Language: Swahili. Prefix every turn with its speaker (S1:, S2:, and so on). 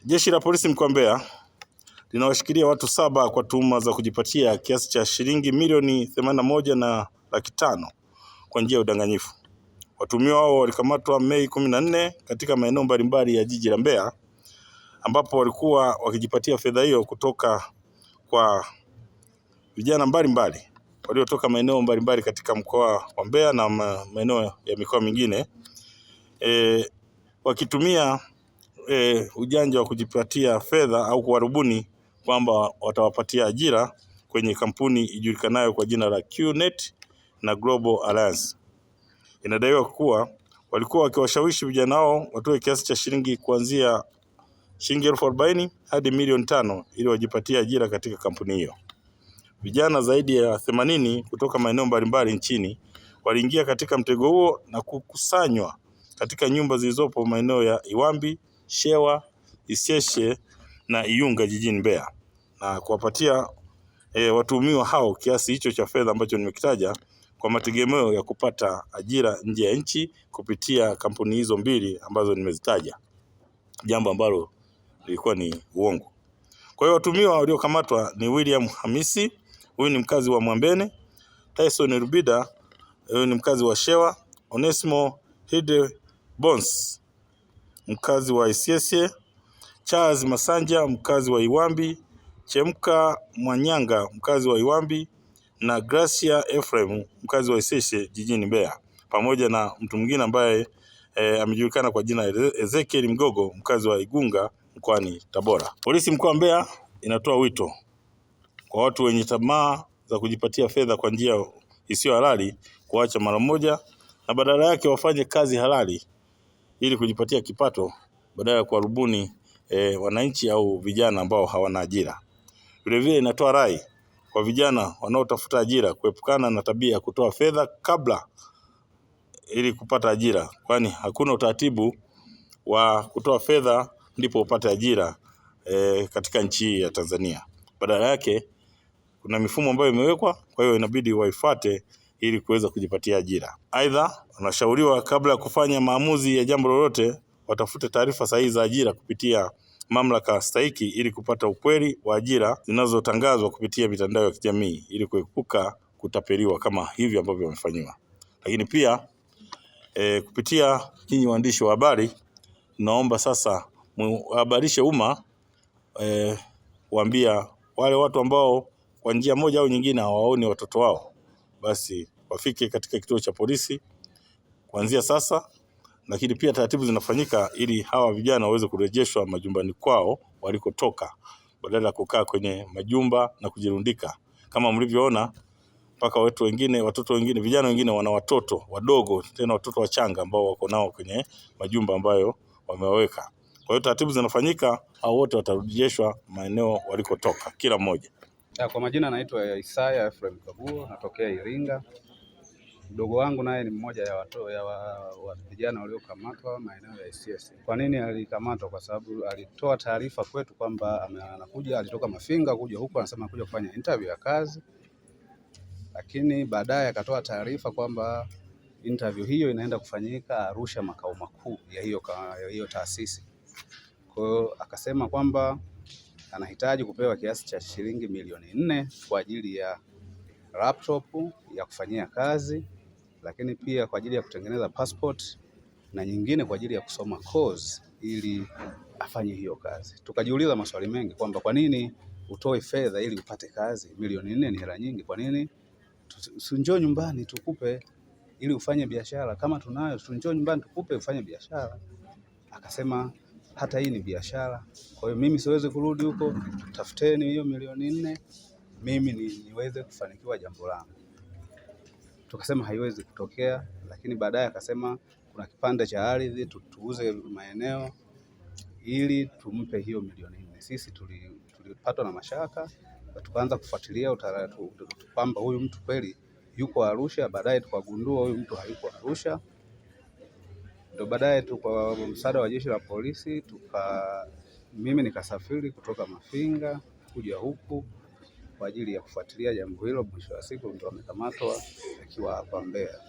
S1: Jeshi la polisi mkoa wa Mbeya linawashikilia watu 7 kwa tuhuma za kujipatia kiasi cha shilingi milioni 81 na laki 5 kwa njia ya udanganyifu. Watuhumiwa hao walikamatwa Mei 14 katika maeneo mbalimbali ya jiji la Mbeya, ambapo walikuwa wakijipatia fedha hiyo kutoka kwa vijana mbalimbali waliotoka maeneo mbalimbali katika mkoa wa Mbeya na maeneo ya mikoa mingine, wakitumia ujanja wa kujipatia fedha au kuwarubuni kwamba watawapatia ajira kwenye kampuni ijulikanayo kwa jina la QNet na Global Alliance. Inadaiwa kuwa walikuwa wakiwashawishi vijana hao watoe kiasi cha shilingi kuanzia shilingi 40,000 hadi milioni 5 ili wajipatie ajira katika kampuni hiyo. Vijana zaidi ya 80 kutoka maeneo mbalimbali nchini waliingia katika mtego huo na kukusanywa katika nyumba zilizopo maeneo ya Iwambi, Shewa, Isyesye na Iyunga jijini Mbeya, na kuwapatia watuhumiwa hao kiasi hicho cha fedha ambacho nimekitaja kwa mategemeo ya kupata ajira nje ya nchi kupitia kampuni hizo mbili ambazo nimezitaja, jambo ambalo lilikuwa ni uongo. Kwa hiyo watuhumiwa waliokamatwa ni William Hamisi, huyu ni mkazi wa Mwambene; Tyson Rubida, huyu ni mkazi wa Shewa; Onesmo Hide Bones, mkazi wa Isyesye; Charles Masanja, mkazi wa Iwambi; Chemka Mwanyanga, mkazi wa Iwambi; na Gracia Ephraim, mkazi wa Isyesye jijini Mbeya, pamoja na mtu mwingine ambaye amejulikana kwa jina Ezekiel Mgogo, mkazi wa Igunga mkoani Tabora. Polisi mkoa wa Mbeya inatoa wito kwa watu wenye tamaa za kujipatia fedha kwa njia isiyo halali kuacha mara moja, na badala yake wafanye kazi halali ili kujipatia kipato badala ya kuwarubuni wananchi au vijana ambao hawana ajira. Vilevile inatoa rai kwa vijana wanaotafuta ajira kuepukana na tabia ya kutoa fedha kabla ili kupata ajira, kwani hakuna utaratibu wa kutoa fedha ndipo upate ajira katika nchi ya Tanzania. Badala yake kuna mifumo ambayo imewekwa, kwa hiyo inabidi waifuate ili kuweza kujipatia ajira. Aidha, wanashauriwa kabla ya kufanya maamuzi ya jambo lolote watafute taarifa sahihi za ajira kupitia mamlaka stahiki ili kupata ukweli wa ajira zinazotangazwa kupitia mitandao ya kijamii ili kuepuka kutapeliwa kama hivi ambavyo wamefanywa. Lakini pia kupitia nyinyi waandishi wa habari, naomba sasa muhabarishe umma, kuambia wale watu ambao kwa njia moja au nyingine hawaoni watoto wao, basi wafike katika kituo cha polisi kuanzia sasa. Lakini pia taratibu zinafanyika ili hawa vijana waweze kurejeshwa majumbani kwao walikotoka, badala ya kukaa kwenye majumba na kujirundika. Kama mlivyoona, mpaka watoto wengine, vijana wengine wana watoto wadogo, tena watoto wachanga ambao wako nao kwenye majumba ambayo wamewaweka. Kwa hiyo taratibu zinafanyika, hao wote watarejeshwa maeneo walikotoka kila mmoja.
S2: Kwa majina naitwa Isaya Ephraim Kabuo, natokea Iringa. Mdogo wangu naye ni mmoja ya vijana waliokamatwa maeneo ya Isyesye. Kwa nini alikamatwa? Kwa sababu alitoa taarifa kwetu kwamba alitoka Mafinga kuja huko, anasema kuja kufanya interview ya kazi, lakini baadaye akatoa taarifa kwamba interview hiyo inaenda kufanyika Arusha, makao makuu ya hiyo taasisi. Kwa hiyo akasema kwamba anahitaji kupewa kiasi cha shilingi milioni 4 kwa ajili ya laptop ya kufanyia kazi, lakini pia kwa ajili ya kutengeneza passport na nyingine kwa ajili ya kusoma course ili afanye hiyo kazi. Tukajiuliza maswali mengi kwamba kwa nini utoe fedha ili upate kazi? Milioni 4 ni hela nyingi, kwa nini njoo nyumbani tukupe ili ufanye biashara? Kama tunayo njoo nyumbani tukupe ufanye biashara. Akasema hata hii ni biashara, kwa hiyo mimi siwezi kurudi huko, tafuteni hiyo milioni 4 mimi niweze kufanikiwa jambo langu. Tukasema haiwezi kutokea, lakini baadaye akasema kuna kipande cha ardhi tuuze maeneo ili tumpe hiyo milioni 4. Sisi tulipatwa na mashaka, tukaanza kufuatilia utaratibu kwamba huyu mtu kweli yuko Arusha. Baadaye tukagundua huyu mtu hayuko Arusha. Ndio baadaye kwa msaada wa jeshi la polisi mimi nikasafiri kutoka Mafinga kuja huku kwa ajili ya kufuatilia jambo hilo. Mwisho wa siku ndio amekamatwa akiwa hapa Mbeya.